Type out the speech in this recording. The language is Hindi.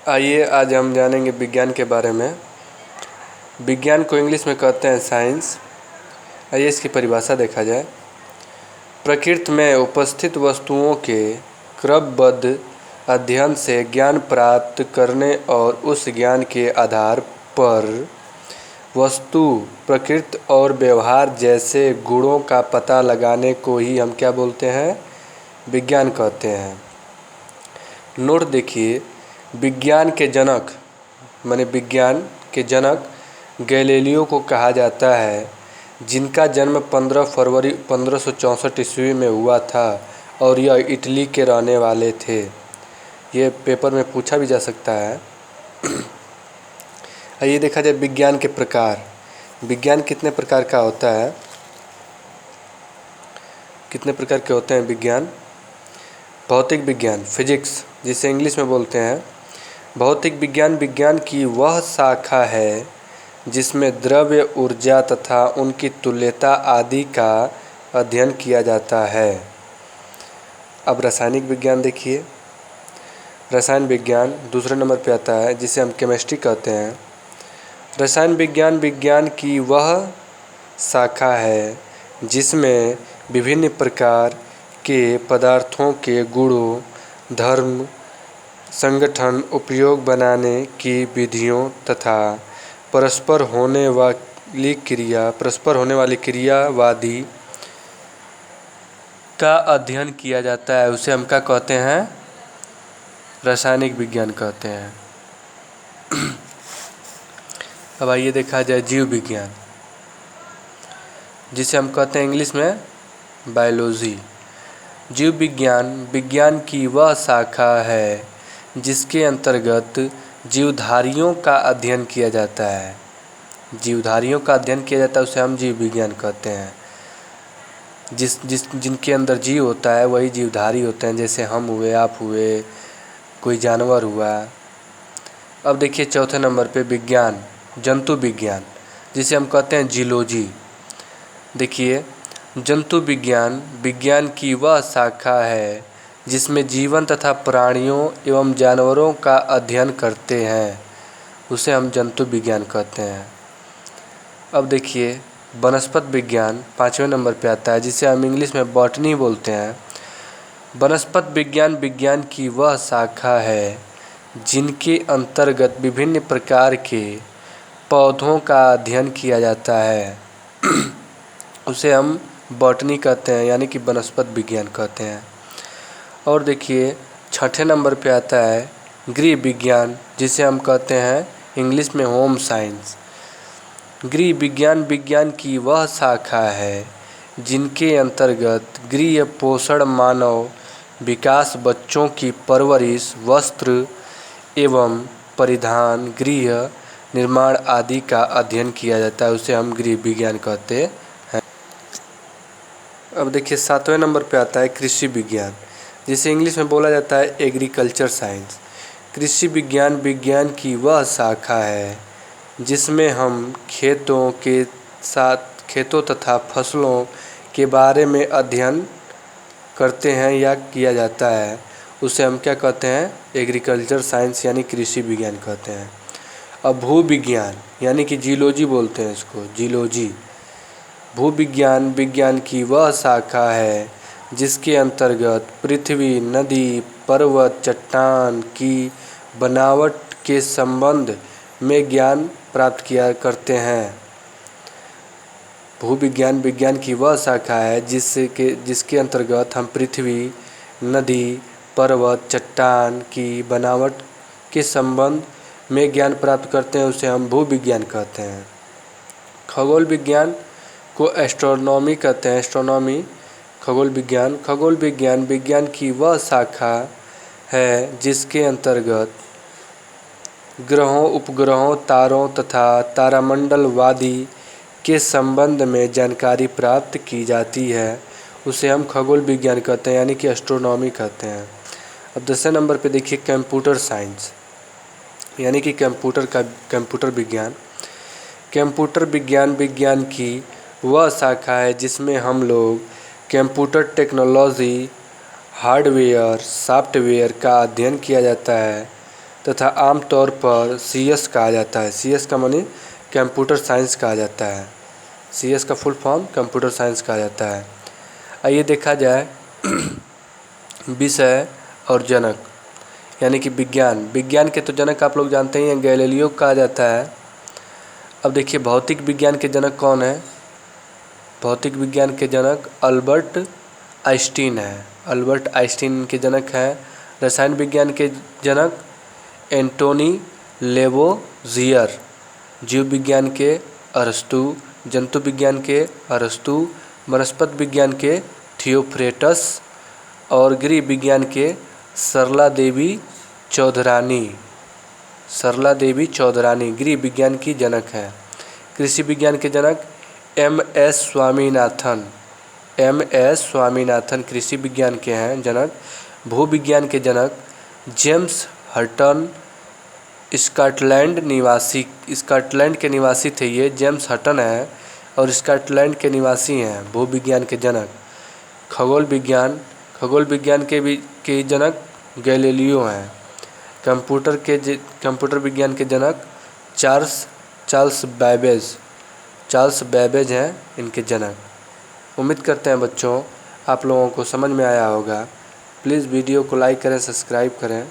आइए आज हम जानेंगे विज्ञान के बारे में। विज्ञान को इंग्लिश में कहते हैं साइंस। आइए इसकी परिभाषा देखा जाए। प्रकृति में उपस्थित वस्तुओं के क्रमबद्ध अध्ययन से ज्ञान प्राप्त करने और उस ज्ञान के आधार पर वस्तु, प्रकृति और व्यवहार जैसे गुणों का पता लगाने को ही हम क्या बोलते हैं? विज्ञान कहते हैं। नोट देखिए, विज्ञान के जनक गैलीलियो को कहा जाता है, जिनका जन्म 15 फरवरी 1564 ईस्वी में हुआ था और यह इटली के रहने वाले थे। ये पेपर में पूछा भी जा सकता है। आइए देखा जाए विज्ञान के प्रकार। विज्ञान कितने प्रकार का होता है? कितने प्रकार के होते हैं विज्ञान? भौतिक विज्ञान, फिजिक्स, जिसे इंग्लिश में बोलते हैं। भौतिक विज्ञान विज्ञान की वह शाखा है जिसमें द्रव्य, ऊर्जा तथा उनकी तुल्यता आदि का अध्ययन किया जाता है। अब रासायनिक विज्ञान देखिए। रसायन विज्ञान दूसरे नंबर पे आता है, जिसे हम केमिस्ट्री कहते हैं। रसायन विज्ञान विज्ञान की वह शाखा है जिसमें विभिन्न प्रकार के पदार्थों के गुणों, धर्म, संगठन, उपयोग, बनाने की विधियों तथा परस्पर होने वाली क्रियावादी का अध्ययन किया जाता है। उसे हम क्या कहते हैं? रासायनिक विज्ञान कहते हैं। अब आइए देखा जाए जीव विज्ञान, जिसे हम कहते हैं इंग्लिश में बायोलॉजी। जीव विज्ञान विज्ञान की वह शाखा है जिसके अंतर्गत जीवधारियों का अध्ययन किया जाता है। जीवधारियों का अध्ययन किया जाता है, उसे हम जीव विज्ञान कहते हैं। जिनके अंदर जीव होता है वही जीवधारी होते हैं, जैसे हम हुए, आप हुए, कोई जानवर हुआ। अब देखिए चौथे नंबर पे विज्ञान, जंतु विज्ञान, जिसे हम कहते हैं जीलॉजी। देखिए, जंतु विज्ञान विज्ञान की वह शाखा है जिसमें जीवन तथा प्राणियों एवं जानवरों का अध्ययन करते हैं, उसे हम जंतु विज्ञान कहते हैं। अब देखिए वनस्पति विज्ञान 5वें नंबर पे आता है, जिसे हम इंग्लिश में बॉटनी बोलते हैं। वनस्पति विज्ञान विज्ञान की वह शाखा है जिनके अंतर्गत विभिन्न प्रकार के पौधों का अध्ययन किया जाता है, उसे हम बॉटनी कहते हैं, यानी कि वनस्पति विज्ञान कहते हैं। और देखिए 6ठे नंबर पे आता है गृह विज्ञान, जिसे हम कहते हैं इंग्लिश में होम साइंस। गृह विज्ञान विज्ञान की वह शाखा है जिनके अंतर्गत गृह पोषण, मानव विकास, बच्चों की परवरिश, वस्त्र एवं परिधान, गृह निर्माण आदि का अध्ययन किया जाता है, उसे हम गृह विज्ञान कहते हैं। अब देखिए 7वें नंबर पे आता है कृषि विज्ञान, जिसे इंग्लिश में बोला जाता है एग्रीकल्चर साइंस। कृषि विज्ञान विज्ञान की वह शाखा है जिसमें हम खेतों तथा फसलों के बारे में अध्ययन करते हैं या किया जाता है, उसे हम क्या कहते हैं? एग्रीकल्चर साइंस, यानी कृषि विज्ञान कहते हैं। अब भूविज्ञान, यानी कि जीलॉजी बोलते हैं इसको, जीलॉजी। भूविज्ञान विज्ञान की वह शाखा है जिसके अंतर्गत पृथ्वी, नदी, पर्वत, चट्टान की बनावट के संबंध में ज्ञान प्राप्त किया करते हैं। भूविज्ञान विज्ञान की वह शाखा है जिसके अंतर्गत हम पृथ्वी, नदी, पर्वत, चट्टान की बनावट के संबंध में ज्ञान प्राप्त करते हैं, उसे हम भूविज्ञान कहते हैं। खगोल विज्ञान को एस्ट्रोनॉमी कहते हैं, एस्ट्रोनॉमी, खगोल विज्ञान विज्ञान की वह शाखा है जिसके अंतर्गत ग्रहों, उपग्रहों, तारों तथा तारामंडलवादी के संबंध में जानकारी प्राप्त की जाती है, उसे हम खगोल विज्ञान कहते हैं, यानी कि एस्ट्रोनॉमी कहते हैं। अब 10वें नंबर पे देखिए कंप्यूटर साइंस, यानी कि कंप्यूटर विज्ञान। कंप्यूटर विज्ञान विज्ञान की वह शाखा है जिसमें हम लोग कंप्यूटर टेक्नोलॉजी, हार्डवेयर, सॉफ्टवेयर का अध्ययन किया जाता है तथा आमतौर पर CS कहा जाता है। CS का माने कंप्यूटर साइंस कहा जाता है। CS का फुल फॉर्म कंप्यूटर साइंस कहा जाता है। आइए देखा जाए विषय और जनक, यानी कि विज्ञान। विज्ञान के तो जनक आप लोग जानते ही हैं, गैलीलियो कहा जाता है। अब देखिए भौतिक विज्ञान के जनक कौन है। भौतिक विज्ञान के जनक अल्बर्ट आइंस्टीन है। अल्बर्ट आइंस्टीन के जनक हैं। रसायन विज्ञान के जनक एंटोनी लेवोजियर। जीव विज्ञान के अरस्तु। जंतु विज्ञान के अरस्तु। वनस्पति विज्ञान के थियोफ्रेटस और गृह विज्ञान के सरला देवी चौधरानी। सरला देवी चौधरानी गृह विज्ञान की जनक हैं। कृषि विज्ञान के जनक MS स्वामीनाथन। MS स्वामीनाथन कृषि विज्ञान के हैं जनक। भू विज्ञान के जनक जेम्स हटन, स्कॉटलैंड के निवासी थे ये। जेम्स हटन है और स्कॉटलैंड के निवासी हैं भू विज्ञान के जनक। खगोल विज्ञान के जनक गैलीलियो हैं। कंप्यूटर विज्ञान के जनक चार्ल्स बैबेज हैं इनके जनक। उम्मीद करते हैं बच्चों आप लोगों को समझ में आया होगा। प्लीज़ वीडियो को लाइक करें, सब्सक्राइब करें।